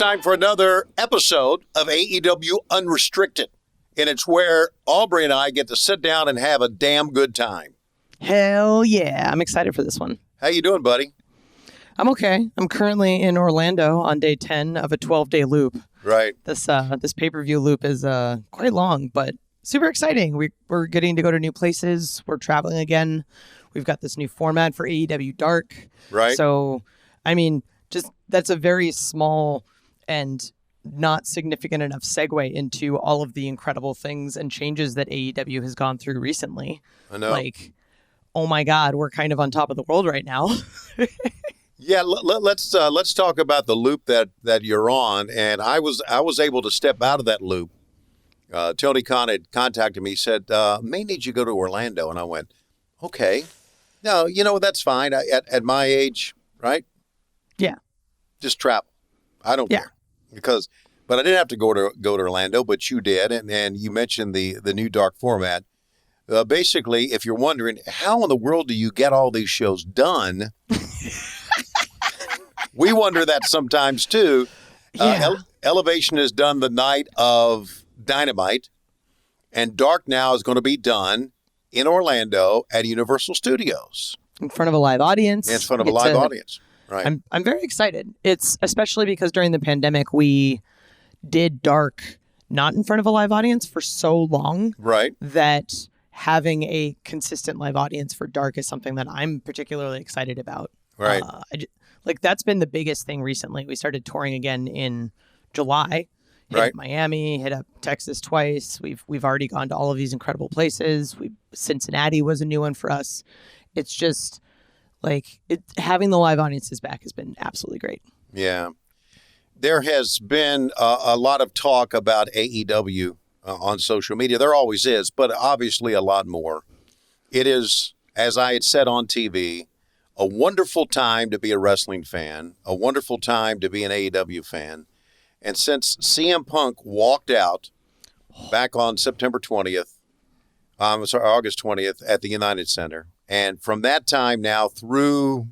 time for another episode of AEW Unrestricted. And it's where Aubrey and I get to sit down and have a damn good time. Hell yeah. I'm excited for this one. How you doing, buddy? I'm okay. I'm currently in Orlando on day 10 of a 12-day loop. Right. This pay-per-view loop is quite long, but super exciting. We're getting to go to new places. We're traveling again. We've got this new format for AEW Dark. Right. So, I mean, just that's a very small and not significant enough segue into all of the incredible things and changes that AEW has gone through recently. I know. Like, oh my God, we're kind of on top of the world right now. Yeah, let's talk about the loop that you're on. And I was able to step out of that loop. Tony Khan had contacted me, said, may need you to go to Orlando. And I went, okay. No, that's fine. At my age, right? Yeah. Just travel. I don't care. But I didn't have to go to Orlando, but you did. And you mentioned the new Dark format. Basically, if you're wondering, how in the world do you get all these shows done? We wonder that sometimes, too. Yeah. Elevation is done the night of Dynamite, and Dark now is going to be done in Orlando at Universal Studios. In front of a live audience. In front of a live audience. Right. I'm very excited. It's especially because during the pandemic, we did Dark not in front of a live audience for so long. Right. That having a consistent live audience for Dark is something that I'm particularly excited about. Right. That's been the biggest thing recently. We started touring again in July. Hit up Miami, hit up Texas twice. We've already gone to all of these incredible places. Cincinnati was a new one for us. It's just having the live audiences back has been absolutely great. Yeah. There has been a lot of talk about AEW on social media. There always is, but obviously a lot more. It is, as I had said on TV, a wonderful time to be a wrestling fan, a wonderful time to be an AEW fan. And since CM Punk walked out back on August 20th at the United Center, and from that time now through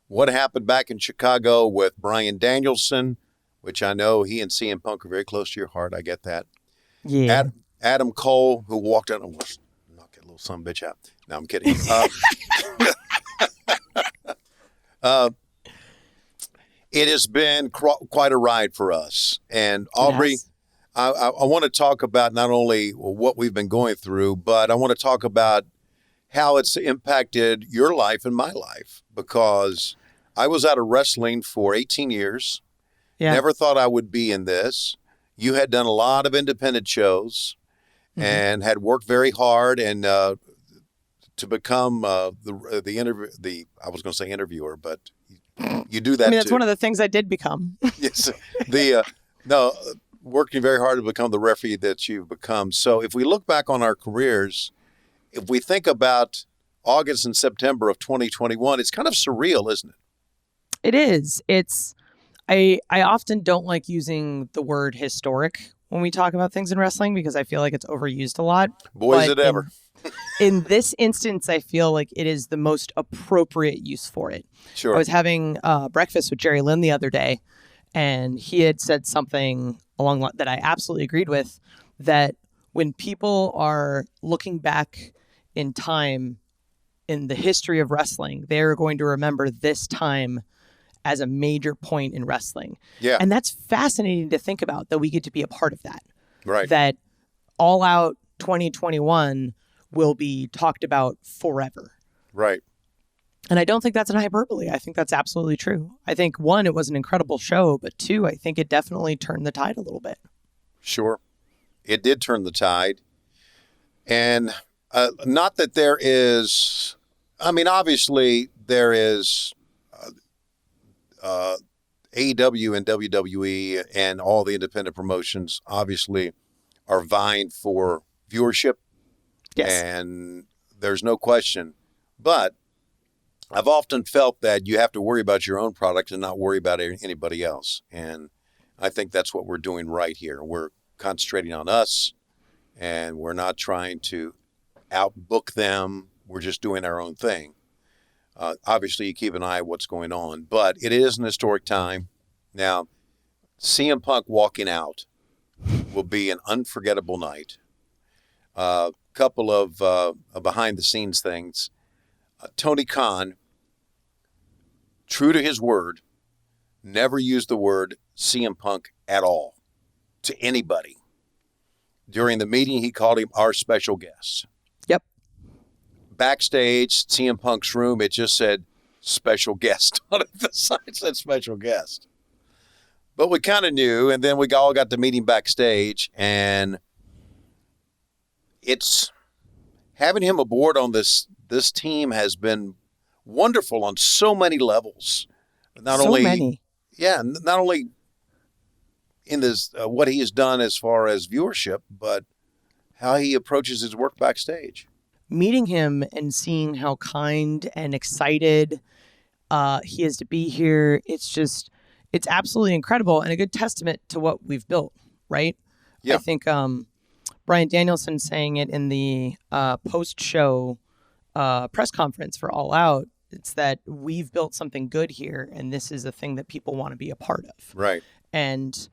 what happened back in Chicago with Bryan Danielson, which I know he and CM Punk are very close to your heart. I get that. Yeah. Adam Cole, who walked out and knock that little son of a bitch out. No, I'm kidding. It has been quite a ride for us. And Aubrey, Yes. I want to talk about not only what we've been going through, but I want to talk about how it's impacted your life and my life, because I was out of wrestling for 18 years. Yeah. Never thought I would be in this. You had done a lot of independent shows and had worked very hard and to become I was going to say interviewer, but you do that. I mean, that's too. one of the things I did become. Yes. Working very hard to become the referee that you've become. So if we look back on our careers, if we think about August and September of 2021, it's kind of surreal, isn't it? It is. I often don't like using the word historic when we talk about things in wrestling because I feel like it's overused a lot. Boy, is it ever. In this instance, I feel like it is the most appropriate use for it. Sure. I was having breakfast with Jerry Lynn the other day, and he had said something along that I absolutely agreed with, that when people are looking back in time in the history of wrestling, they're going to remember this time as a major point in wrestling. Yeah. And that's fascinating to think about, that we get to be a part of that. Right. That All Out 2021 will be talked about forever. Right. And I don't think that's an hyperbole. I think that's absolutely true. I think, one, it was an incredible show, but two, I think it definitely turned the tide a little bit. Sure. It did turn the tide. And not that there is, obviously there is AEW and WWE and all the independent promotions obviously are vying for viewership. Yes. And there's no question. But I've often felt that you have to worry about your own product and not worry about anybody else. And I think that's what we're doing right here. We're concentrating on us, and we're not trying to outbook them. We're just doing our own thing. Obviously, you keep an eye on what's going on, but it is an historic time. Now, CM Punk walking out will be an unforgettable night. Couple of behind-the-scenes things. Tony Khan, true to his word, never used the word CM Punk at all to anybody. During the meeting, he called him our special guest. Yep. Backstage, CM Punk's room, it just said special guest on it. The sign said special guest. But we kind of knew, and then we all got to meet him backstage, and it's having him aboard on this team has been wonderful on so many levels. Not only in this what he has done as far as viewership, but how he approaches his work backstage. Meeting him and seeing how kind and excited he is to be here, it's absolutely incredible and a good testament to what we've built, right? Yeah. I think Bryan Danielson saying it in the post-show press conference for All Out, it's that we've built something good here, and this is a thing that people want to be a part of. Right. And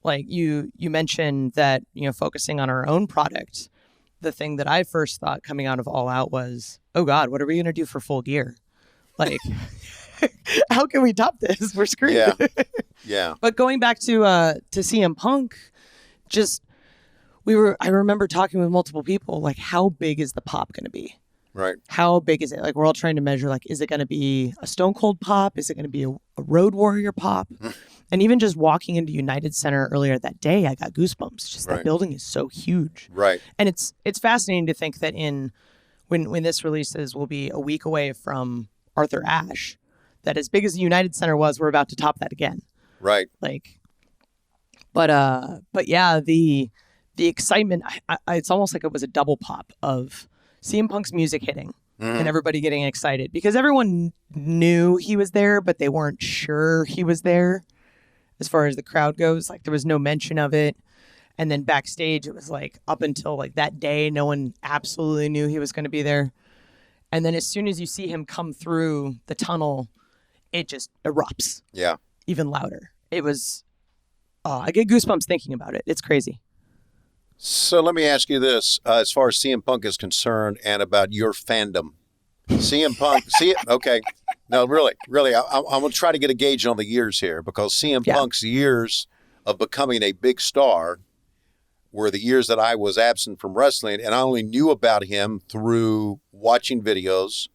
like you mentioned that, focusing on our own product, the thing that I first thought coming out of All Out was, oh God, what are we going to do for Full Gear? Like, how can we top this? We're screwed. Yeah. Yeah. But going back to CM Punk, I remember talking with multiple people, like, how big is the pop going to be? Right. How big is it? Like, we're all trying to measure, like, is it going to be a Stone Cold pop? Is it going to be a Road Warrior pop? And even just walking into United Center earlier that day, I got goosebumps. Just that building is so huge. Right. And it's fascinating to think that when this releases, we'll be a week away from Arthur Ashe, that as big as the United Center was, we're about to top that again. Right. Like, but yeah, the excitement, it's almost like it was a double pop of CM Punk's music hitting and everybody getting excited because everyone knew he was there, but they weren't sure he was there as far as the crowd goes. Like, there was no mention of it. And then backstage, it was like up until like that day, no one absolutely knew he was going to be there. And then as soon as you see him come through the tunnel, it just erupts. Yeah. Even louder. It was, I get goosebumps thinking about it. It's crazy. So let me ask you this, as far as CM Punk is concerned and about your fandom. CM Punk, okay. No, really, I'm going to try to get a gauge on the years here because CM Punk's years of becoming a big star were the years that I was absent from wrestling, and I only knew about him through watching videos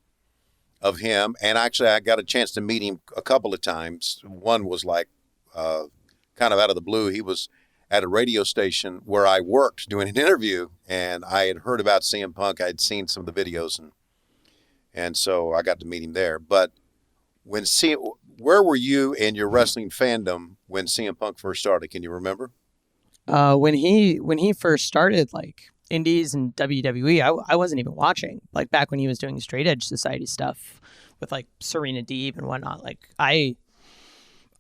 of him. And actually, I got a chance to meet him a couple of times. One was like kind of out of the blue. He was at a radio station where I worked doing an interview, and I had heard about CM Punk. I had seen some of the videos, and so I got to meet him there. But where were you in your wrestling fandom when CM Punk first started? Can you remember? When he first started, like Indies and WWE, I wasn't even watching. Like back when he was doing Straight Edge Society stuff with like Serena Deeb and whatnot. Like I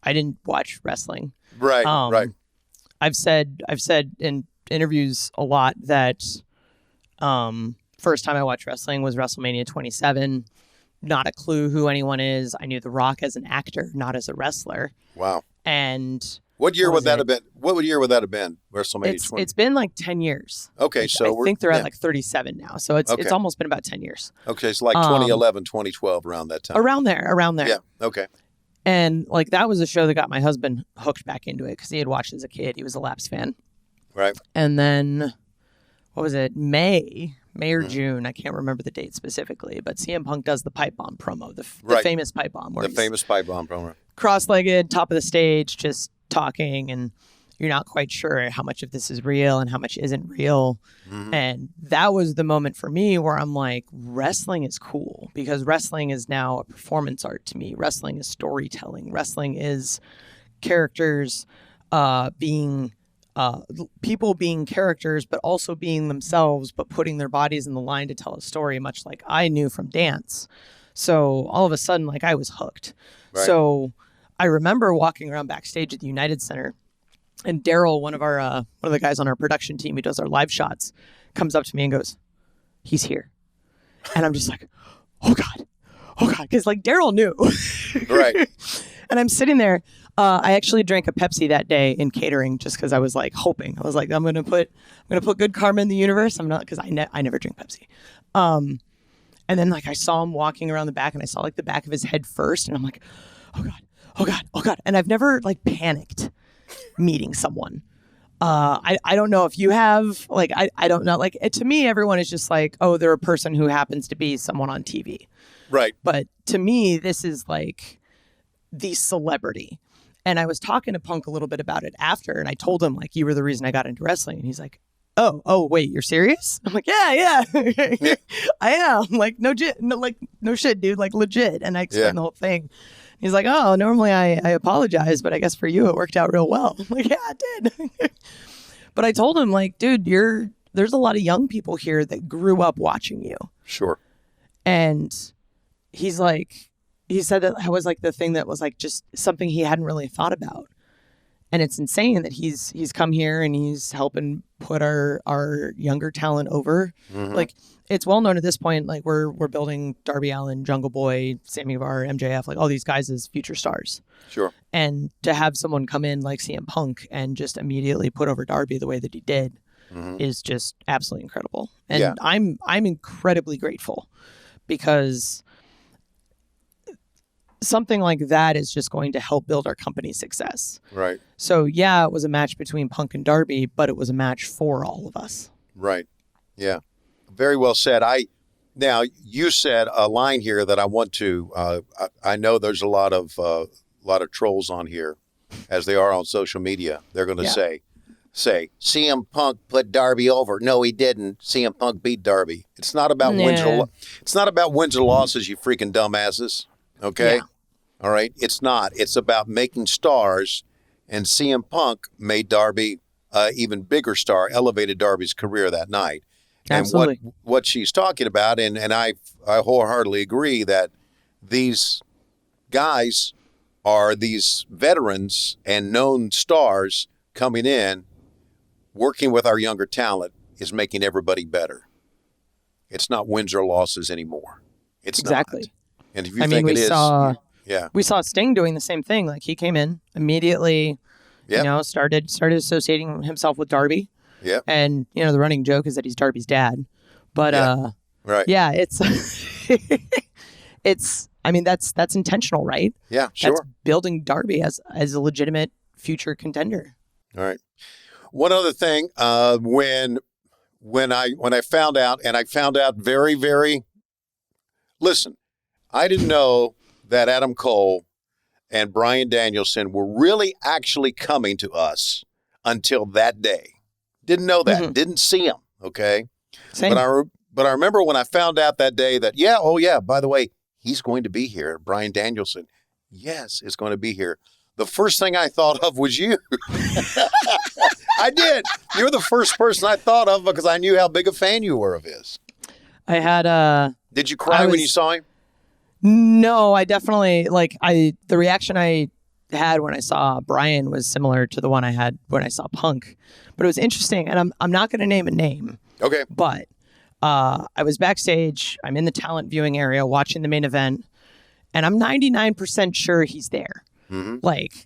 didn't watch wrestling. Right. Right. I've said in interviews a lot that first time I watched wrestling was WrestleMania 27. Not a clue who anyone is. I knew The Rock as an actor, not as a wrestler. Wow. And what year would that have been? What year would that have been? WrestleMania 20? It's been like 10 years. Okay, like, so I think they're at like 37 now. So it's almost been about 10 years. Okay, so like 2011, 2012, around that time. Around there. Yeah, okay. And like that was a show that got my husband hooked back into it because he had watched as a kid. He was a Lapsed fan. Right. And then, what was it? May or June. I can't remember the date specifically, but CM Punk does the pipe bomb promo, the famous pipe bomb. The famous pipe bomb promo. Cross-legged, top of the stage, just talking, and you're not quite sure how much of this is real and how much isn't real. Mm-hmm. And that was the moment for me where I'm like, wrestling is cool because wrestling is now a performance art to me. Wrestling is storytelling. Wrestling is characters being people being characters, but also being themselves, but putting their bodies in the line to tell a story, much like I knew from dance. So all of a sudden, like I was hooked. Right. So I remember walking around backstage at the United Center, and Daryl, one of the guys on our production team who does our live shots, comes up to me and goes, "He's here," and I'm just like, "Oh God," because like Daryl knew, right? And I'm sitting there. I actually drank a Pepsi that day in catering just because I was like hoping. I was like, I'm gonna put good karma in the universe. I'm not, because I never drink Pepsi. And then like I saw him walking around the back, and I saw like the back of his head first, and I'm like, oh god, oh god, oh god. And I've never like panicked meeting someone. I don't know if you have. Like I don't know. Like to me, everyone is just like, oh, they're a person who happens to be someone on TV. Right. But to me, this is like the celebrity. And I was talking to Punk a little bit about it after, and I told him like, you were the reason I got into wrestling. And he's like, oh, wait, you're serious? I'm like, yeah. I am. Like, no shit, dude. Like, legit. And I explained the whole thing. He's like, oh, normally I apologize, but I guess for you it worked out real well. I'm like, yeah, it did. But I told him, like, dude, there's a lot of young people here that grew up watching you. Sure. And he's like, he said that was like the thing that was like just something he hadn't really thought about. And it's insane that he's come here and he's helping put our younger talent over. Mm-hmm. Like, it's well known at this point, like we're building Darby Allin, Jungle Boy, Sammy Guevara, MJF, like all these guys as future stars. Sure. And to have someone come in like CM Punk and just immediately put over Darby the way that he did is just absolutely incredible. And I'm incredibly grateful, because something like that is just going to help build our company's success. Right. So yeah, it was a match between Punk and Darby, but it was a match for all of us. Right. Yeah. Very well said. Now you said a line here that I want to. I know there's a lot of trolls on here, as they are on social media. They're going to say CM Punk put Darby over. No, he didn't. CM Punk beat Darby. It's not about wins or it's not about wins or losses, you freaking dumbasses. Okay? Yeah. All right? It's not. It's about making stars, and CM Punk made Darby an even bigger star, elevated Darby's career that night. Absolutely. And what she's talking about, and I wholeheartedly agree that these guys are these veterans and known stars coming in, working with our younger talent is making everybody better. It's not wins or losses anymore. It's exactly. Not. And if you think it is, we saw Sting doing the same thing. Like, he came in immediately, started associating himself with Darby. Yeah. And the running joke is that he's Darby's dad. But it's it's, I mean, that's intentional, right? Yeah, sure. That's building Darby as a legitimate future contender. All right. One other thing, when I found out, and I found out very, very, listen, I didn't know that Adam Cole and Bryan Danielson were really actually coming to us until that day. Didn't know that. Mm-hmm. Didn't see them. Okay. Same. But I remember when I found out that day that, by the way, he's going to be here. Bryan Danielson, yes, is going to be here. The first thing I thought of was you. I did. You're the first person I thought of, because I knew how big a fan you were of his. I had Did you cry when you saw him? No, I definitely, the reaction I had when I saw Bryan was similar to the one I had when I saw Punk. But it was interesting, and I'm not going to name a name. Okay. But I was backstage. I'm in the talent viewing area watching the main event, and I'm 99% sure he's there. Mm-hmm.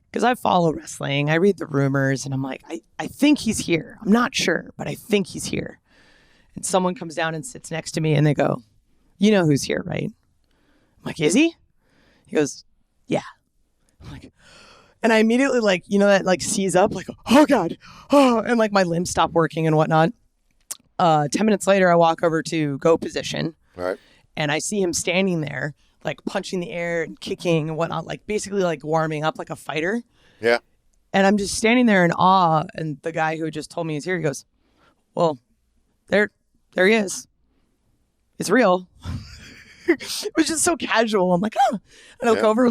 Because I follow wrestling, I read the rumors, and I'm like, I think he's here. I'm not sure, but I think he's here. And someone comes down and sits next to me, and they go, "You know who's here, right?" I'm like, "Is he?" He goes, "Yeah." I'm like, and I immediately seize up, like, oh God, oh, and my limbs stop working and whatnot. 10 minutes later, I walk over to go position, right, and I see him standing there, punching the air and kicking and whatnot, basically warming up like a fighter. Yeah. And I'm just standing there in awe, and the guy who just told me he's here, he goes, "Well, there he is. It's real." It was just so casual. I'm like, oh. And I look over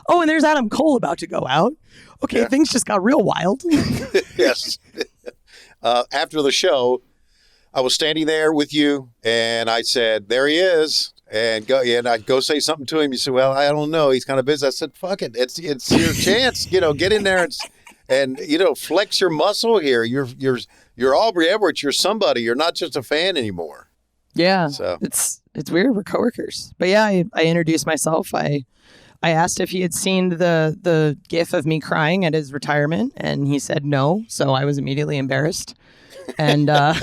oh, and there's Adam Cole about to go out. Okay, things just got real wild. Yes. After the show, I was standing there with you, and I said, "There he is." And I'd go say something to him. You said, "Well, I don't know. He's kind of busy." I said, "Fuck it. It's your chance. Get in there and flex your muscle here. You're Aubrey Edwards. You're somebody. You're not just a fan anymore." Yeah. So it's weird. We're coworkers. But yeah, I introduced myself. I I asked if he had seen the gif of me crying at his retirement, and he said no. So I was immediately embarrassed. And I'm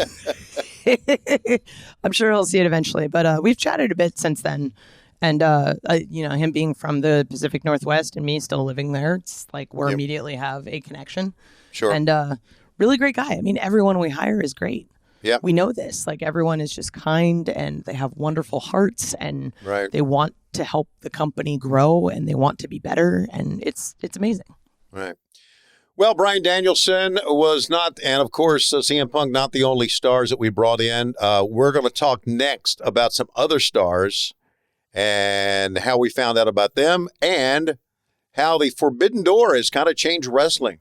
sure he'll see it eventually. But we've chatted a bit since then. And, him being from the Pacific Northwest and me still living there, it's like we immediately have a connection. Sure. And really great guy. I mean, everyone we hire is great. Yeah. We know this. Like, everyone is just kind and they have wonderful hearts and right. they want to help the company grow and they want to be better. And it's amazing. Right. Well, Bryan Danielson was not, and of course, CM Punk, not the only stars that we brought in. We're going to talk next about some other stars and how we found out about them and how the Forbidden Door has kind of changed wrestling.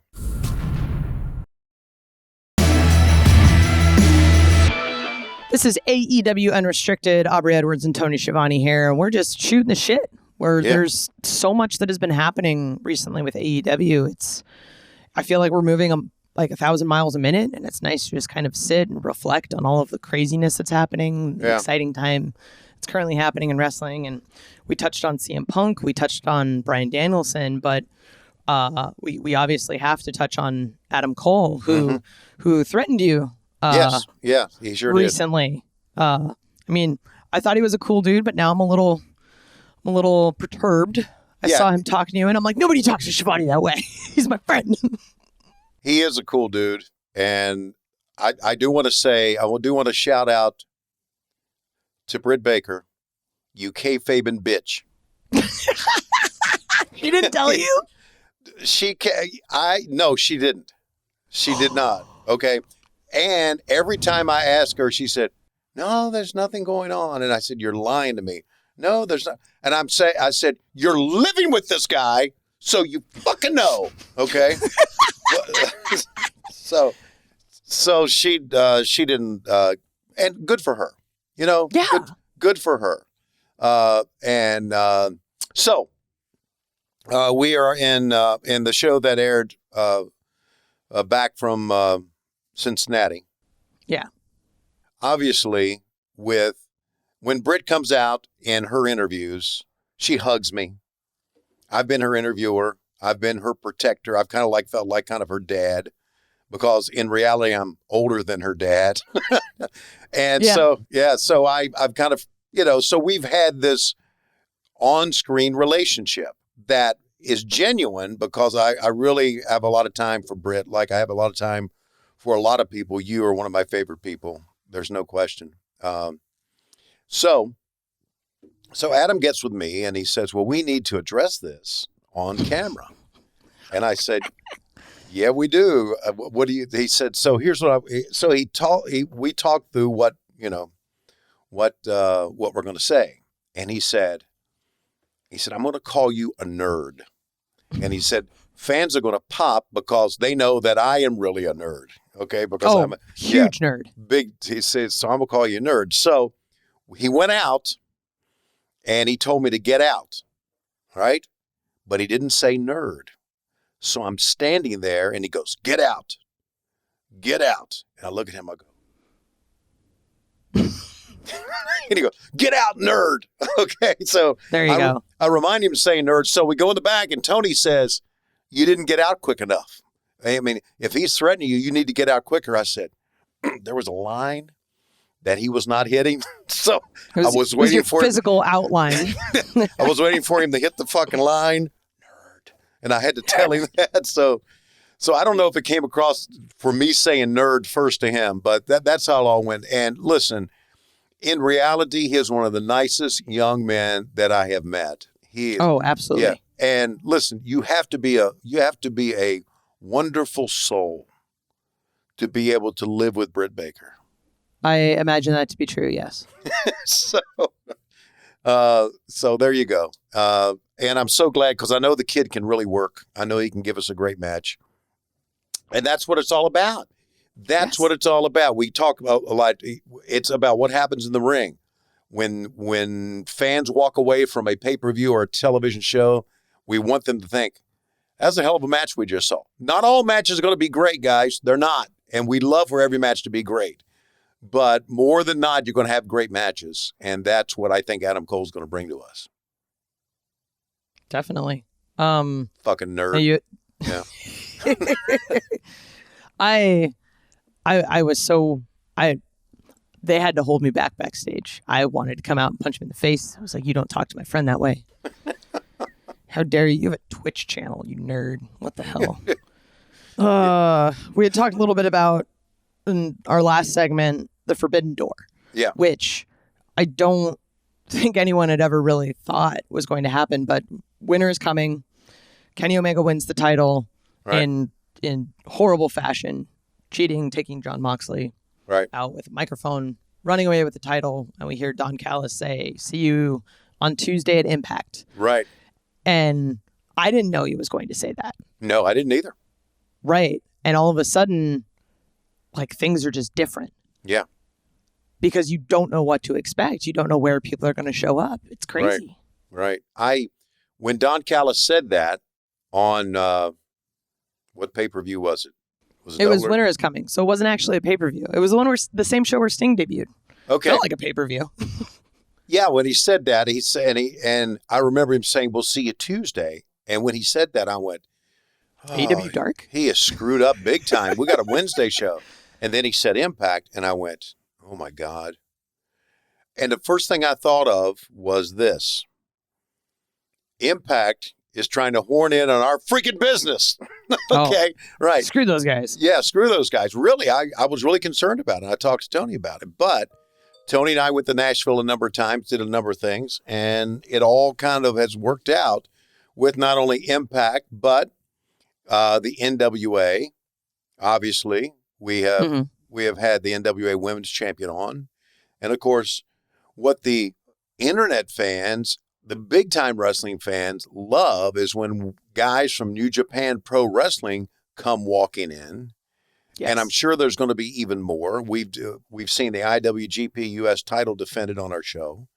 This is AEW Unrestricted. Aubrey Edwards and Tony Schiavone here, and we're just shooting the shit. There's so much that has been happening recently with AEW. I feel like we're moving like 1,000 miles a minute, and it's nice to just kind of sit and reflect on all of the craziness that's happening, the exciting time it's currently happening in wrestling. And we touched on CM Punk, we touched on Bryan Danielson, but we obviously have to touch on Adam Cole, who threatened you. Yes, he sure recently. Did. I mean, I thought he was a cool dude, but now I'm a little perturbed. I saw him talking to you, and I'm like, nobody talks to Schiavone that way. He's my friend. He is a cool dude, and I do want to say, I do want to shout out to Britt Baker, you kayfabing bitch. She didn't tell you? No, she didn't. She did not. Okay. And every time I asked her, she said, no, there's nothing going on. And I said, you're lying to me. No, there's not. And I said, you're living with this guy, so you fucking know. Okay. So she didn't, and good for her, Yeah. Good for her. So we are in the show that aired back from Cincinnati. Yeah. Obviously, when Britt comes out in her interviews, she hugs me. I've been her interviewer. I've been her protector. I've kind of felt like kind of her dad, because in reality, I'm older than her dad. And so I've kind of, so we've had this on-screen relationship that is genuine, because I really have a lot of time for Britt. Like I have a lot of time for a lot of people. You are one of my favorite people. There's no question. So Adam gets with me and he says, well, we need to address this on camera. And I said, yeah, we do. What do you, he said, so here's what we talked through what we're going to say. And he said, I'm going to call you a nerd. And he said, fans are going to pop because they know that I am really a nerd. Okay. Because I'm a huge nerd. Big. He says, so I'm going to call you a nerd. So he went out and he told me to get out. Right. But he didn't say nerd. So I'm standing there and he goes, get out. Get out. And I look at him, I go, and he goes, get out, nerd. Okay. So there you go. I remind him to say nerd. So we go in the back and Tony says, you didn't get out quick enough. I mean, if he's threatening you, you need to get out quicker. I said, there was a line that he was not hitting. So I was waiting for physical outline. I was waiting for him to hit the fucking line. Nerd. And I had to tell him that. So I don't know if it came across for me saying nerd first to him, but that's how it all went. And listen, in reality, he is one of the nicest young men that I have met. He is, absolutely. Yeah. And listen, you have to be a wonderful soul to be able to live with Britt Baker. I imagine that to be true. Yes. So there you go. And I'm so glad, because I know the kid can really work. I know he can give us a great match. And that's what it's all about. That's what it's all about. We talk about a lot. It's about what happens in the ring. When fans walk away from a pay-per-view or a television show, we want them to think, that's a hell of a match we just saw. Not all matches are going to be great, guys. They're not. And we love for every match to be great. But more than not, you're going to have great matches. And that's what I think Adam Cole's going to bring to us. Definitely. Fucking nerd. Yeah. I was so they had to hold me backstage. I wanted to come out and punch him in the face. I was like, you don't talk to my friend that way. How dare you? You have a Twitch channel, you nerd. What the hell? We had talked a little bit about in our last segment, the Forbidden Door. Yeah. Which I don't think anyone had ever really thought was going to happen, but winter is coming. Kenny Omega wins the title in horrible fashion, cheating, taking Jon Moxley out with a microphone, running away with the title, and we hear Don Callis say, "See you on Tuesday at Impact." Right. And I didn't know he was going to say that. No, I didn't either. Right. And all of a sudden, like, things are just different. Yeah. Because you don't know what to expect. You don't know where people are going to show up. It's crazy. Right. When Don Callis said that on, what pay-per-view was it? It was Winter is Coming. So it wasn't actually a pay-per-view. It was the one where the same show where Sting debuted. Okay. Felt like a pay-per-view. Yeah, when he said that, he said, and I remember him saying, "We'll see you Tuesday." And when he said that, I went, AEW Dark? He is screwed up big time. We got a Wednesday show. And then he said Impact, and I went, oh my God. And the first thing I thought of was this. Impact is trying to horn in on our freaking business. Okay, right. Screw those guys. Yeah, screw those guys. Really, I was really concerned about it. I talked to Tony about it. But Tony and I went to Nashville a number of times, did a number of things, and it all kind of has worked out with not only Impact, but the NWA. Obviously, we have had the NWA Women's Champion on. And, of course, what the internet fans, the big-time wrestling fans, love is when guys from New Japan Pro Wrestling come walking in. Yes. And I'm sure there's going to be even more. We've seen the IWGP US title defended on our show.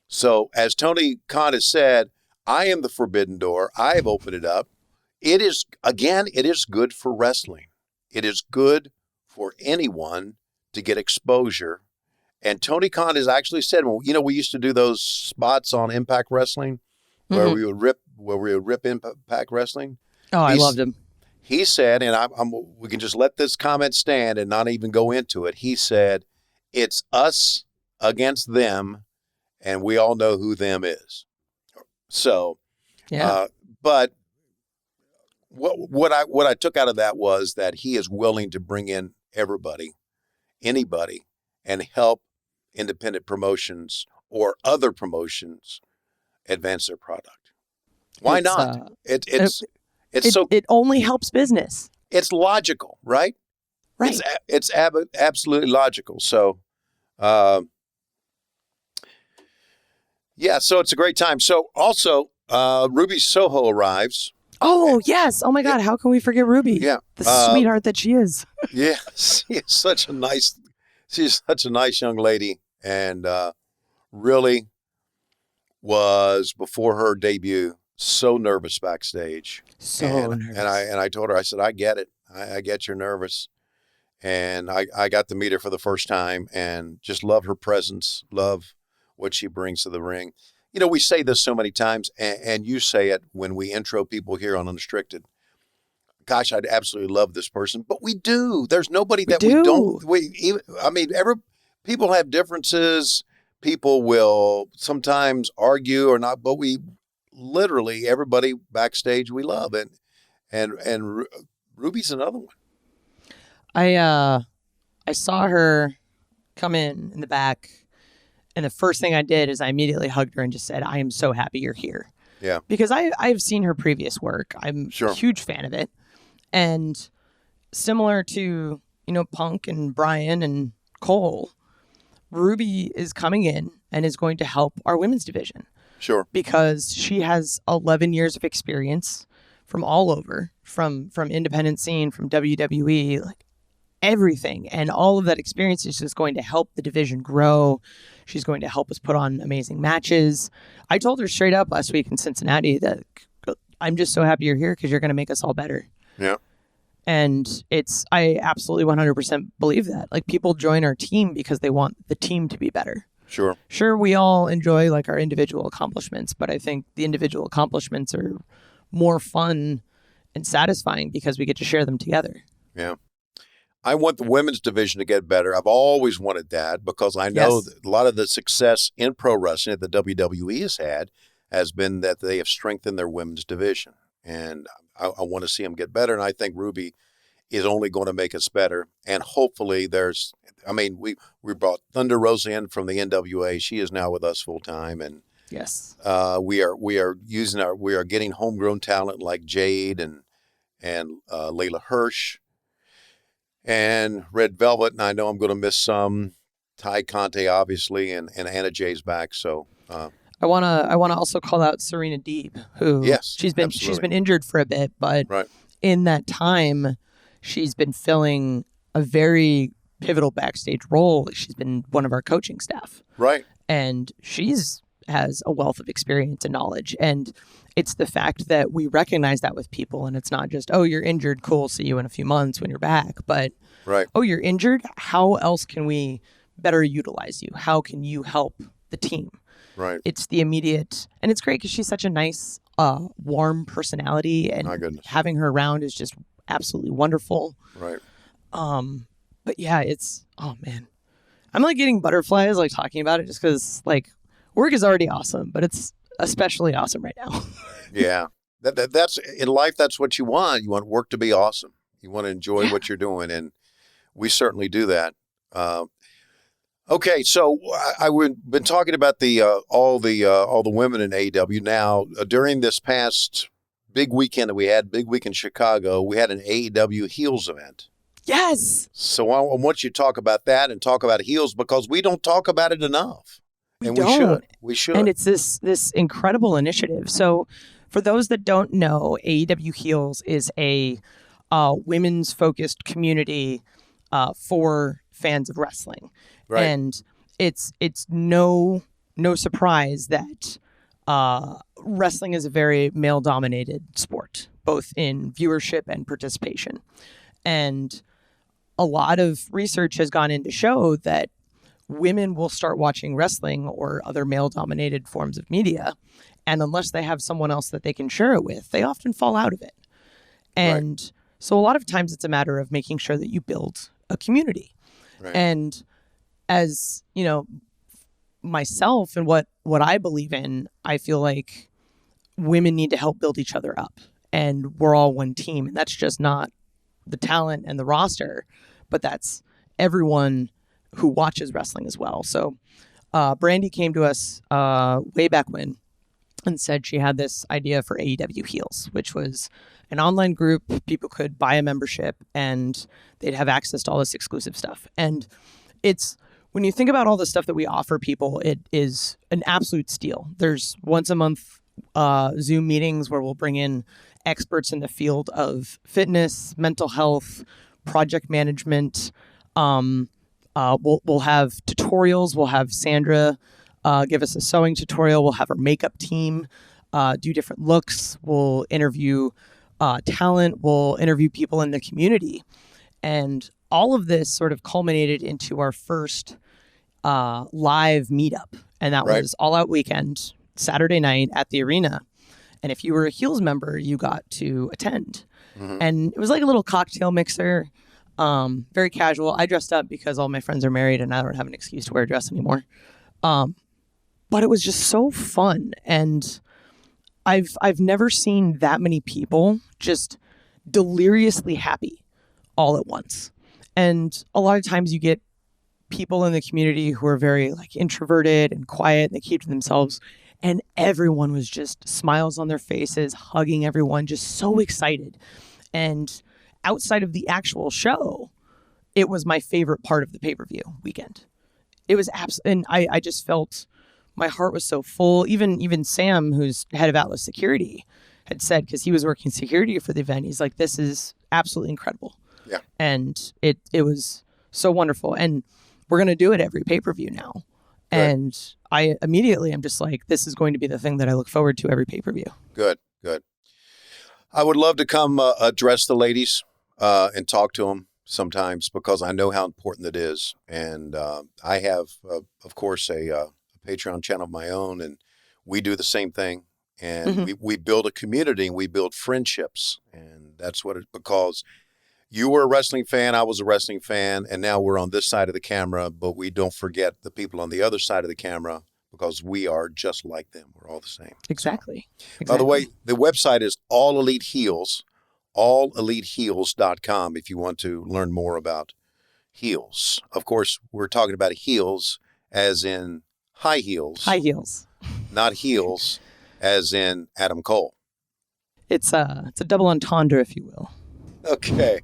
So, as Tony Khan has said, I am the Forbidden Door. I have opened it up. It is good for wrestling. It is good for anyone to get exposure. And Tony Khan has actually said, well, we used to do those spots on Impact Wrestling where we would rip Impact Wrestling. Oh, I loved him. He said, and we can just let this comment stand and not even go into it. He said, it's us against them, and we all know who them is. So, yeah. But what I took out of that was that he is willing to bring in anybody, and help independent promotions or other promotions advance their product. Why not? It only helps business. It's logical, right? Right. It's absolutely logical. So, yeah, so it's a great time. So also, Ruby Soho arrives. Oh, yes. Oh, my God. How can we forget Ruby? Yeah. The sweetheart that she is. Yeah. She's such a nice young lady, and really was, before her debut, so nervous backstage. Nervous. And I told her, I said, I get it. I get you're nervous. And I got to meet her for the first time and just love her presence, love what she brings to the ring. We say this so many times, and you say it when we intro people here on Unrestricted. Gosh, I'd absolutely love this person, but we do. There's nobody that we don't. People have differences. People will sometimes argue or not, but we literally, everybody backstage we love, and Ruby's another one. I saw her come in the back, and the first thing I did is I immediately hugged her and just said, "I am so happy you're here." Yeah, because I've seen her previous work. I'm a huge fan of it. And similar to, Punk and Bryan and Cole, Ruby is coming in and is going to help our women's division. Sure. Because she has 11 years of experience from all over, from independent scene, from WWE, like everything. And all of that experience is just going to help the division grow. She's going to help us put on amazing matches. I told her straight up last week in Cincinnati that I'm just so happy you're here because you're going to make us all better. Yeah. And I absolutely 100% believe that. Like, people join our team because they want the team to be better. Sure, we all enjoy like our individual accomplishments, but I think the individual accomplishments are more fun and satisfying because we get to share them together. Yeah. I want the women's division to get better. I've always wanted that because I know that a lot of the success in pro wrestling that the WWE has had has been that they have strengthened their women's division. And I want to see them get better. And I think Ruby is only going to make us better. And hopefully we brought Thunder Rosa in from the NWA. She is now with us full time. And yes, we are getting homegrown talent like Jade and Layla Hirsch and Red Velvet. And I know I'm going to miss some. Ty Conte, obviously, and Anna Jay's back. So, I wanna also call out Serena Deeb, who she's been injured for a bit, but in that time, she's been filling a very pivotal backstage role. She's been one of our coaching staff, and has a wealth of experience and knowledge. And it's the fact that we recognize that with people, and it's not just, oh, you're injured, cool, see you in a few months when you're back, but oh, you're injured. How else can we better utilize you? How can you help the team? It's the immediate, and it's great because she's such a nice, warm personality, and having her around is just absolutely wonderful. But yeah, oh man, I'm like getting butterflies like talking about it just because like work is already awesome, but it's especially awesome right now. Yeah, that's in life. That's what you want. You want work to be awesome. You want to enjoy what you're doing, and we certainly do that. Okay, so I've been talking about all the women in AEW. Now, during this past big weekend that we had, Big Week in Chicago, we had an AEW Heels event. Yes. So I want you to talk about that and talk about heels because we don't talk about it enough. We should. And it's this incredible initiative. So for those that don't know, AEW Heels is a women's focused community for fans of wrestling. And it's no surprise that wrestling is a very male dominated sport, both in viewership and participation. And a lot of research has gone in to show that women will start watching wrestling or other male-dominated forms of media, and unless they have someone else that they can share it with, they often fall out of it. And so a lot of times it's a matter of making sure that you build a community. And as, you know, myself and what I believe in, I feel like women need to help build each other up, and we're all one team, and that's just not the talent and the roster, but that's everyone who watches wrestling as well. So Brandy came to us way back when and said she had this idea for AEW Heels, which was an online group. People could buy a membership and they'd have access to all this exclusive stuff. And when you think about all the stuff that we offer people, it is an absolute steal. There's once a month Zoom meetings where we'll bring in experts in the field of fitness, mental health, project management. We'll have tutorials. We'll have Sandra give us a sewing tutorial. We'll have our makeup team do different looks. We'll interview talent. We'll interview people in the community. And all of this sort of culminated into our first live meetup. And that was All Out Weekend, Saturday night at the arena. And if you were a Heels member, you got to attend. And it was like a little cocktail mixer, very casual. I dressed up because all my friends are married and I don't have an excuse to wear a dress anymore. But it was just so fun. And I've never seen that many people just deliriously happy all at once. And a lot of times you get people in the community who are very like introverted and quiet and they keep to themselves. And everyone was just smiles on their faces, hugging everyone, just so excited. And outside of the actual show, it was my favorite part of the pay-per-view weekend. It was and I just felt my heart was so full. Even Sam, who's head of Atlas Security, had said, because he was working security for the event, he's like, this is absolutely incredible. Yeah. And it was so wonderful. And we're going to do it every pay-per-view now. Good. And I'm just like, this is going to be the thing that I look forward to every pay-per-view. Good. I would love to come address the ladies and talk to them, sometimes because I know how important it is. And I have, of course, a Patreon channel of my own, and we do the same thing. And we build a community and we build friendships. And that's what because you were a wrestling fan, I was a wrestling fan, and now we're on this side of the camera, but we don't forget the people on the other side of the camera because we are just like them. We're all the same. Exactly. By the way, the website is All Elite Heels, alleliteheels.com if you want to learn more about heels. Of course, we're talking about heels as in high heels. High heels. Not heels as in Adam Cole. It's a double entendre, if you will. Okay.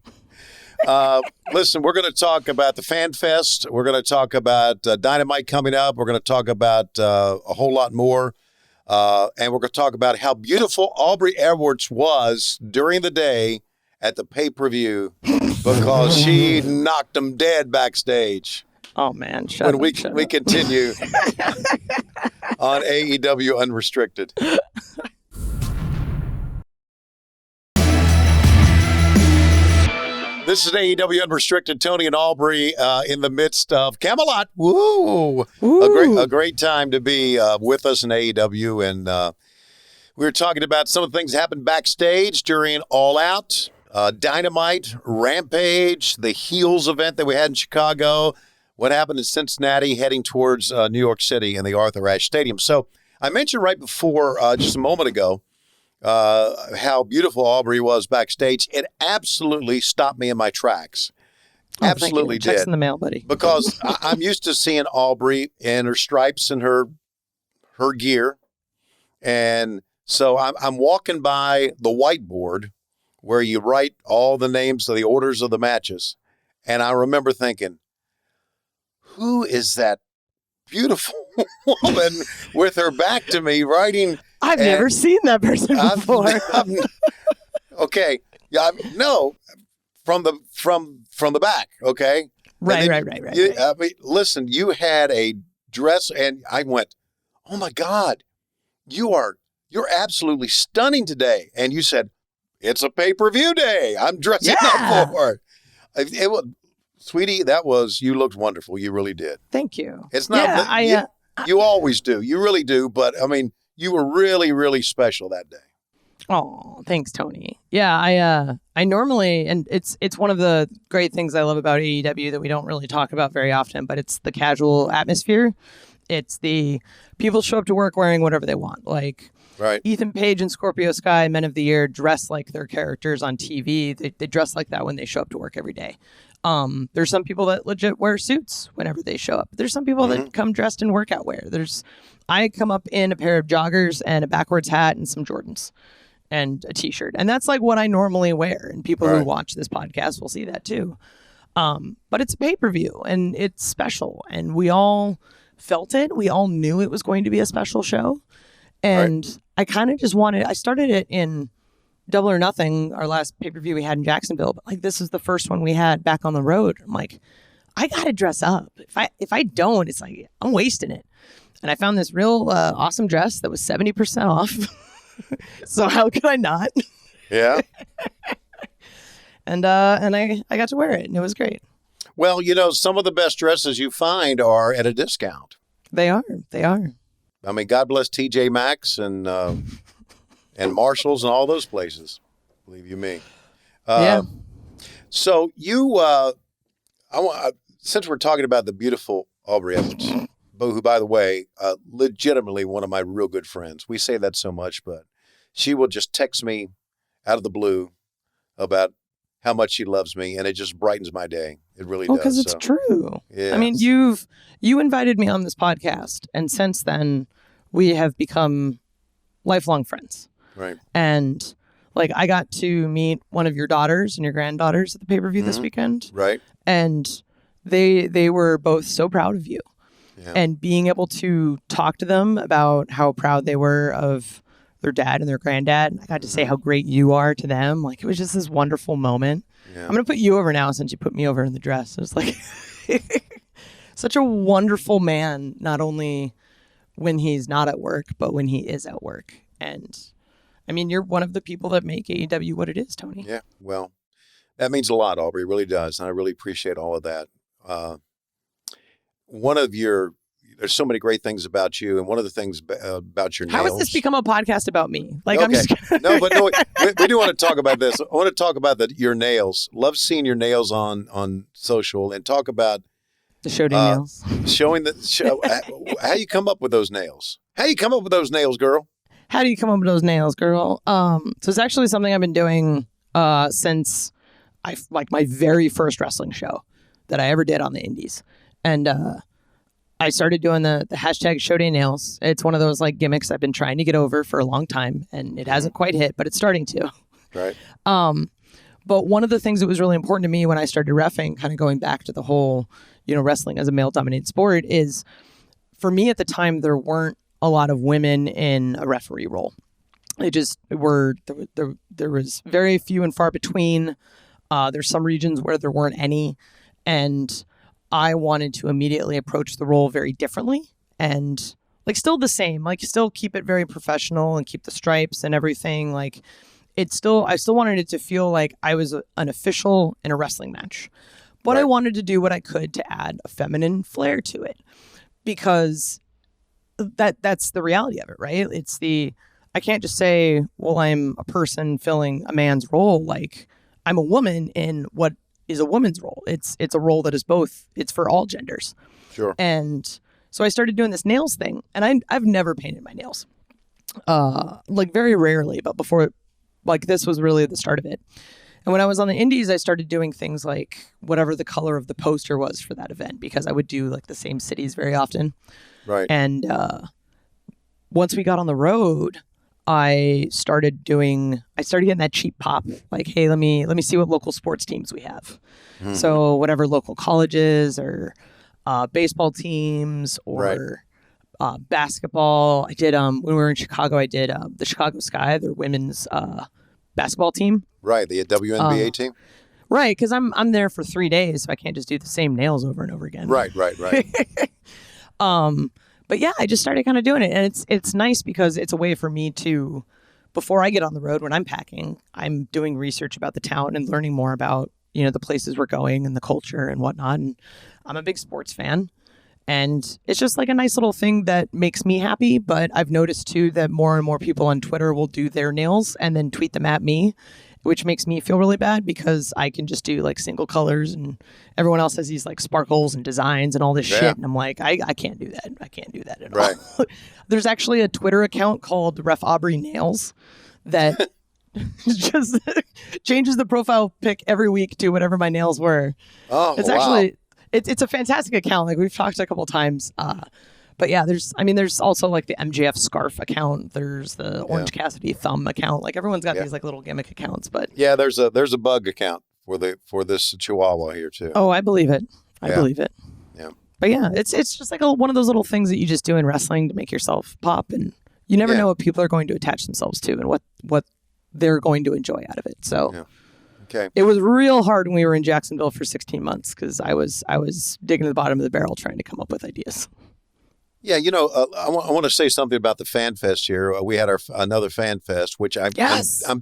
Listen, we're going to talk about the Fan Fest. We're going to talk about Dynamite coming up. We're going to talk about a whole lot more. And we're going to talk about how beautiful Aubrey Edwards was during the day at the pay-per-view because she knocked him dead backstage. Oh, man. When we continue on AEW Unrestricted. This is AEW Unrestricted. Tony and Aubrey in the midst of Camelot. Woo! A great time to be with us in AEW. And we were talking about some of the things that happened backstage during All Out, Dynamite, Rampage, the Heels event that we had in Chicago, what happened in Cincinnati heading towards New York City in the Arthur Ashe Stadium. So I mentioned right before, just a moment ago, how beautiful Aubrey was backstage. It absolutely stopped me in my tracks. Absolutely did. Checks in the mail, buddy. Because I'm used to seeing Aubrey in her stripes and her gear. And so I'm walking by the whiteboard where you write all the names of the orders of the matches. And I remember thinking, who is that beautiful woman with her back to me writing? I've never seen that person before. Okay. Yeah, no, from the back. Okay. Right. I mean, listen, you had a dress and I went, oh my God, you're absolutely stunning today. And you said, it's a pay-per-view day. I'm dressing up for it. Sweetie, you looked wonderful. You really did. Thank you. It's not, you always do. You really do. But I mean, you were really, really special that day. Oh, thanks, Tony. Yeah, I normally, and it's one of the great things I love about AEW that we don't really talk about very often, but it's the casual atmosphere. It's the people show up to work wearing whatever they want. Like Ethan Page and Scorpio Sky, Men of the Year, dress like their characters on TV. They dress like that when they show up to work every day. There's some people that legit wear suits whenever they show up. There's some people that come dressed in workout wear. I come up in a pair of joggers and a backwards hat and some Jordans and a t-shirt. And that's like what I normally wear. And people who watch this podcast will see that too. But it's a pay-per-view and it's special. And we all felt it. We all knew it was going to be a special show. And I kind of just I started it in Double or Nothing, our last pay-per-view we had in Jacksonville, but like this is the first one we had back on the road. I'm like, I gotta dress up. If I don't, it's like I'm wasting it. And I found this real awesome dress that was 70% off. So how could I not? Yeah. and I got to wear it, and it was great. Well, some of the best dresses you find are at a discount. They are. I mean, God bless TJ Maxx and Marshalls and all those places. Believe you me. So since we're talking about the beautiful Aubrey Edwards, who, by the way, legitimately one of my real good friends. We say that so much, but she will just text me out of the blue about how much she loves me, and it just brightens my day. It really does. Because it's true. Yeah. I mean, you invited me on this podcast, and since then, we have become lifelong friends. Right. And like I got to meet one of your daughters and your granddaughters at the pay-per-view this weekend. Right. And they were both so proud of you. Yeah. And being able to talk to them about how proud they were of their dad and their granddad. And I got to say how great you are to them. Like it was just this wonderful moment. Yeah. I'm going to put you over now since you put me over in the dress. It was like such a wonderful man, not only when he's not at work, but when he is at work. And I mean, you're one of the people that make AEW what it is, Tony. Yeah, well, That means a lot, Aubrey. It really does. And I really appreciate all of that. There's so many great things about you. And one of the things about your nails. How has this become a podcast about me? Like, okay. I'm just kidding. No, we do want to talk about this. I want to talk about your nails. Love seeing your nails on social, and talk about the show day nails. Showing the show. How you come up with those nails? How you come up with those nails, girl? How do you come up with those nails, girl? So it's actually something I've been doing since my very first wrestling show that I ever did on the indies. And I started doing the hashtag show day nails. It's one of those like gimmicks I've been trying to get over for a long time, and it hasn't quite hit, but it's starting to. Right. But one of the things that was really important to me when I started reffing, kind of going back to the whole, wrestling as a male-dominated sport, is for me at the time, there weren't a lot of women in a referee role. They just were, there was very few and far between. There's some regions where there weren't any. And I wanted to immediately approach the role very differently and still the same, still keep it very professional and keep the stripes and everything. I still wanted it to feel like I was an official in a wrestling match, but right. I wanted to do what I could to add a feminine flair to it, because that's the reality of it, right? I can't just say, well, I'm a person filling a man's role. I'm a woman in what is a woman's role. It's a role that is both. It's for all genders. Sure. And so I started doing this nails thing, and I've never painted my nails, very rarely. But before, this was really the start of it. And when I was on the indies, I started doing things like whatever the color of the poster was for that event, because I would do the same cities very often. Right. And once we got on the road, I started getting that cheap pop. Hey, let me see what local sports teams we have. Mm-hmm. So whatever local colleges or baseball teams or basketball. I did when we were in Chicago. I did the Chicago Sky, their women's basketball team. Right, the WNBA team. Right, because I'm there for 3 days, so I can't just do the same nails over and over again. Right. But yeah, I just started kind of doing it, and it's nice because it's a way for me to, before I get on the road when I'm packing, I'm doing research about the town and learning more about the places we're going and the culture and whatnot. And I'm a big sports fan, and it's just a nice little thing that makes me happy. But I've noticed too that more and more people on Twitter will do their nails and then tweet them at me, which makes me feel really bad because I can just do single colors and everyone else has these sparkles and designs and all this shit. And I'm I can't do that. I can't do that at all. There's actually a Twitter account called Ref Aubrey Nails that just changes the profile pic every week to whatever my nails were. Oh, it's actually, it's a fantastic account. We've talked a couple of times. But yeah, there's also the MJF scarf account. There's the Orange Cassidy thumb account. Everyone's got these little gimmick accounts. But yeah, there's a bug account for this Chihuahua here too. Oh, I believe it. I believe it. Yeah. But yeah, it's just one of those little things that you just do in wrestling to make yourself pop, and you never know what people are going to attach themselves to and what they're going to enjoy out of it. So okay, it was real hard when we were in Jacksonville for 16 months because I was digging to the bottom of the barrel trying to come up with ideas. Yeah, I want to say something about the Fan Fest here. We had another Fan Fest, which I'm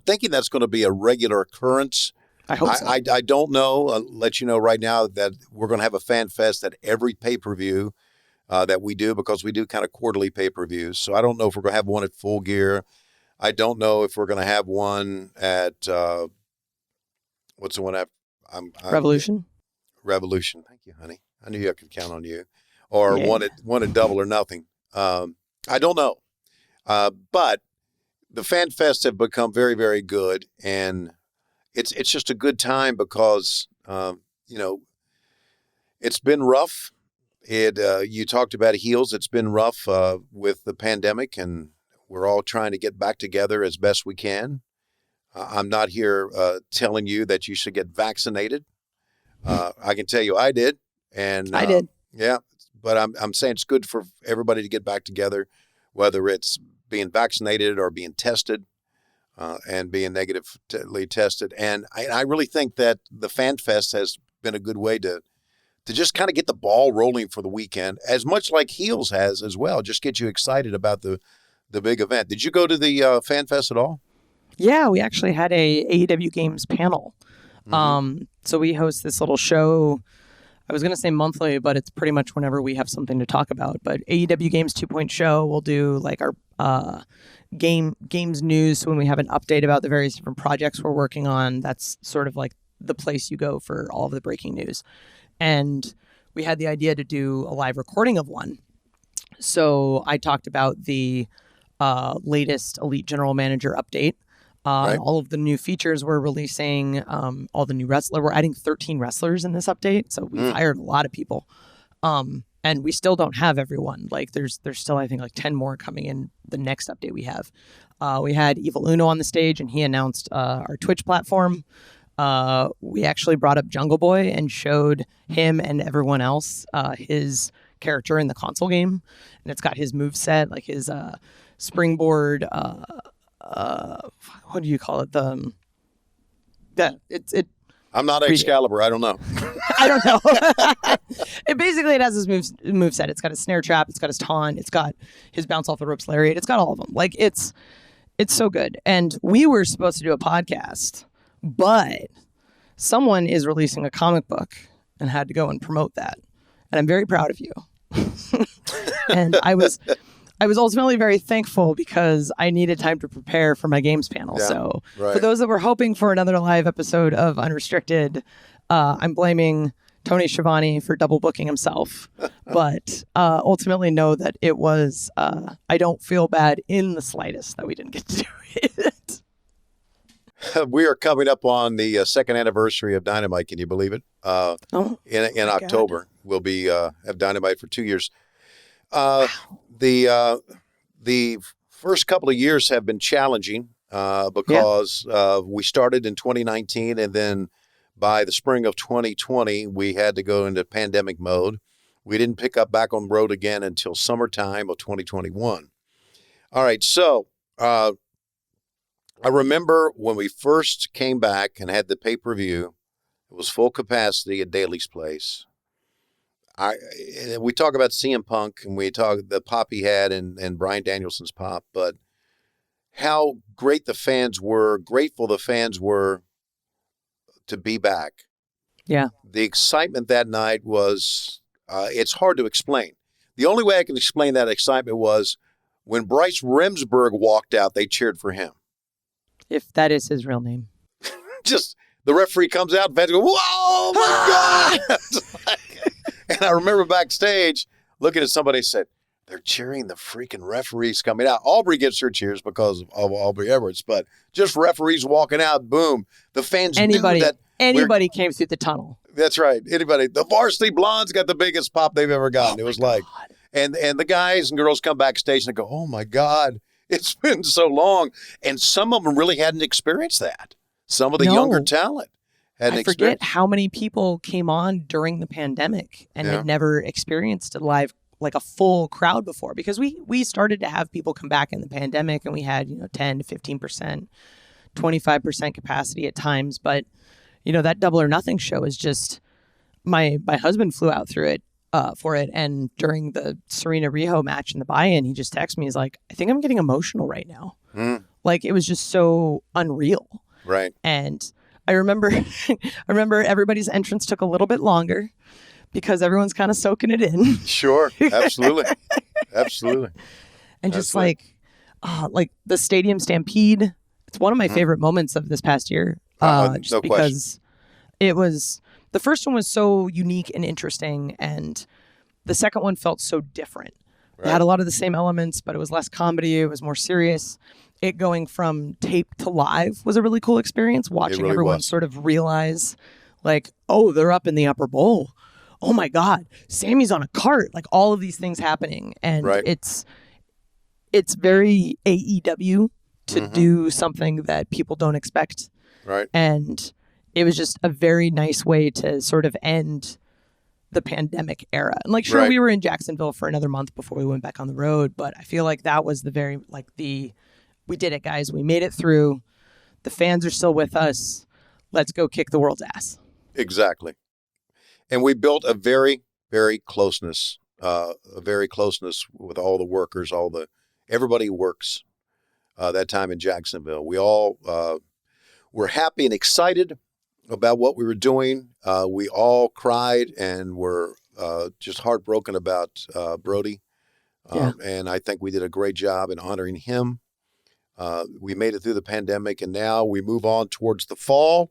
thinking that's going to be a regular occurrence. I hope so. I don't know. I'll let you know right now that we're going to have a Fan Fest at every pay-per-view that we do, because we do kind of quarterly pay-per-views. So I don't know if we're going to have one at Full Gear. I don't know if we're going to have one at what's the one at Revolution? Revolution. Thank you, honey. I knew I could count on you. Or one at Double or Nothing. I don't know. But the Fan Fests have become very, very good. And it's just a good time because, it's been rough. You talked about heels. It's been rough with the pandemic, and we're all trying to get back together as best we can. I'm not here telling you that you should get vaccinated. I can tell you I did. And I did. Yeah. But I'm saying it's good for everybody to get back together, whether it's being vaccinated or being tested and being negatively tested. And I really think that the Fan Fest has been a good way to just kind of get the ball rolling for the weekend, as much like Heels has as well. Just get you excited about the big event. Did you go to the Fan Fest at all? Yeah, we actually had a AEW Games panel So we host this little show. I was going to say monthly, but it's pretty much whenever we have something to talk about. But AEW Games 2.0 show, we'll do like our games news. So when we have an update about the various different projects we're working on, that's sort of like the place you go for all of the breaking news. And we had the idea to do a live recording of one. So I talked about the latest Elite General Manager update. Right. All of the new features we're releasing, all the new wrestler. We're adding 13 wrestlers in this update, so we've hired a lot of people, and we still don't have everyone. Like there's still I think like 10 more coming in the next update we have. We had Evil Uno on the stage, and he announced our Twitch platform. We actually brought up Jungle Boy and showed him and everyone else his character in the console game, and it's got his moveset, like his springboard. What do you call it? I'm not Excalibur. I don't know. I don't know. It has his moveset. It's got his snare trap. It's got his taunt. It's got his bounce off the ropes lariat. It's got all of them. Like it's so good. And we were supposed to do a podcast, but someone is releasing a comic book and had to go and promote that. And I'm very proud of you. And I was ultimately very thankful because I needed time to prepare for my games panel. Yeah, so right. For those that were hoping for another live episode of Unrestricted, I'm blaming Tony Schiavone for double booking himself. But ultimately know that it was, I don't feel bad in the slightest that we didn't get to do it. We are coming up on the second anniversary of Dynamite. Can you believe it? In October, God. We'll be have Dynamite for 2 years. The first couple of years have been challenging because we started in 2019, and then by the spring of 2020, we had to go into pandemic mode. We didn't pick up back on the road again until summertime of 2021. All right, so I remember when we first came back and had the pay-per-view, it was full capacity at Daly's Place. We talk about CM Punk and we talk the pop he had and Bryan Danielson's pop, but how great the fans were, grateful the fans were to be back. Yeah. The excitement that night was, it's hard to explain. The only way I can explain that excitement was when Bryce Remsburg walked out, they cheered for him. If that is his real name. Just the referee comes out, fans go, whoa, my God. And I remember backstage looking at somebody and said, they're cheering the freaking referees coming out. Aubrey gets her cheers because of Aubrey Edwards, but just referees walking out, boom. The fans knew that. Anybody came through the tunnel. That's right. Anybody. The Varsity Blondes got the biggest pop they've ever gotten. It was like, and the guys and girls come backstage and go, oh my God, it's been so long. And some of them really hadn't experienced that. Some of the younger talent. I forget how many people came on during the pandemic and had never experienced a live, like a full crowd before, because we started to have people come back in the pandemic and we had, 10 to 15%, 25% capacity at times. But, that Double or Nothing show is just, my husband flew out through it for it. And during the Serena Riho match in the buy-in, he just texted me, he's like, I think I'm getting emotional right now. Like it was just so unreal. Right. And I remember everybody's entrance took a little bit longer because everyone's kind of soaking it in. Sure. Absolutely. Absolutely. And just like the Stadium Stampede, it's one of my favorite moments of this past year. Just no because it was, the first one was so unique and interesting, and the second one felt so different. Right. It had a lot of the same elements, but it was less comedy. It was more serious. It going from tape to live was a really cool experience, watching everyone sort of realize, like, oh, they're up in the upper bowl. Oh, my God, Sammy's on a cart. Like, all of these things happening. And it's very AEW to do something that people don't expect. Right. And it was just a very nice way to sort of end the pandemic era. And, like, sure, we were in Jacksonville for another month before we went back on the road, but I feel like that was we did it, guys. We made it through. The fans are still with us. Let's go kick the world's ass. Exactly. And we built a very, very closeness with all the workers, everybody who works that time in Jacksonville. We all were happy and excited about what we were doing. We all cried and were just heartbroken about Brody. And I think we did a great job in honoring him. We made it through the pandemic, and now we move on towards the fall.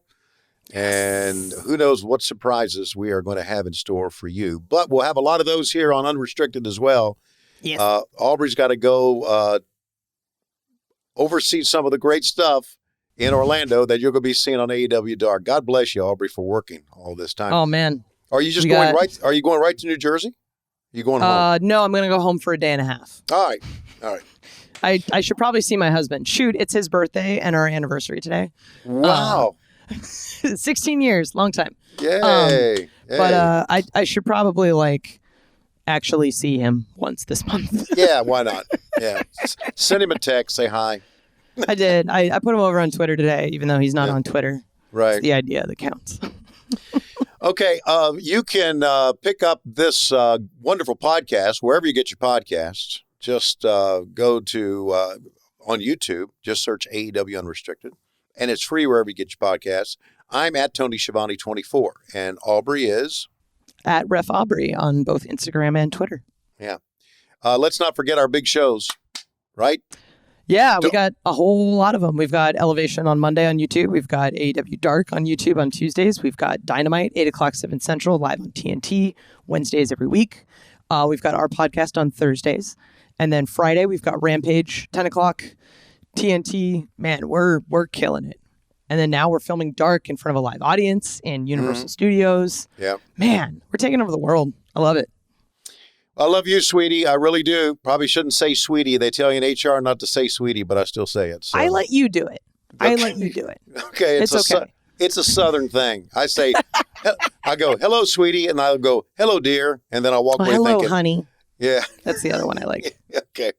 And who knows what surprises we are going to have in store for you. But we'll have a lot of those here on Unrestricted as well. Yes. Aubrey's got to go oversee some of the great stuff in Orlando that you're going to be seeing on AEW Dark. God bless you, Aubrey, for working all this time. Oh, man. Are you just going right? Are you going right to New Jersey? Are you going home? No, I'm going to go home for a day and a half. All right. I should probably see my husband. Shoot, it's his birthday and our anniversary today. Wow. 16 years, long time. Yay. But I should probably actually see him once this month. Yeah, why not? Yeah. Send him a text, say hi. I did. I put him over on Twitter today, even though he's not on Twitter. Right. It's the idea that counts. Okay. You can pick up this wonderful podcast wherever you get your podcasts. Just go to on YouTube. Just search AEW Unrestricted. And it's free wherever you get your podcasts. I'm at Tony Schiavone 24. And Aubrey is? At Ref Aubrey on both Instagram and Twitter. Yeah. Let's not forget our big shows, right? Yeah, we got a whole lot of them. We've got Elevation on Monday on YouTube. We've got AEW Dark on YouTube on Tuesdays. We've got Dynamite, 8 o'clock, 7 Central, live on TNT, Wednesdays every week. We've got our podcast on Thursdays. And then Friday, we've got Rampage, 10 o'clock, TNT. Man, we're killing it. And then now we're filming Dark in front of a live audience in Universal Studios. Yeah. Man, we're taking over the world. I love it. I love you, sweetie. I really do. Probably shouldn't say sweetie. They tell you in HR not to say sweetie, but I still say it. So. I let you do it. Okay. I let you do it. Okay. It's okay. It's a Southern thing. I say, I go, hello, sweetie. And I'll go, hello, dear. And then I'll walk away thinking. Hello, honey. Yeah. That's the other one I like. Okay.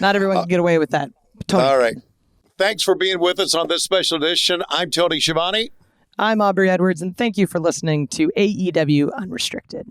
Not everyone can get away with that. Tony. All right. Thanks for being with us on this special edition. I'm Tony Schiavone. I'm Aubrey Edwards, and thank you for listening to AEW Unrestricted.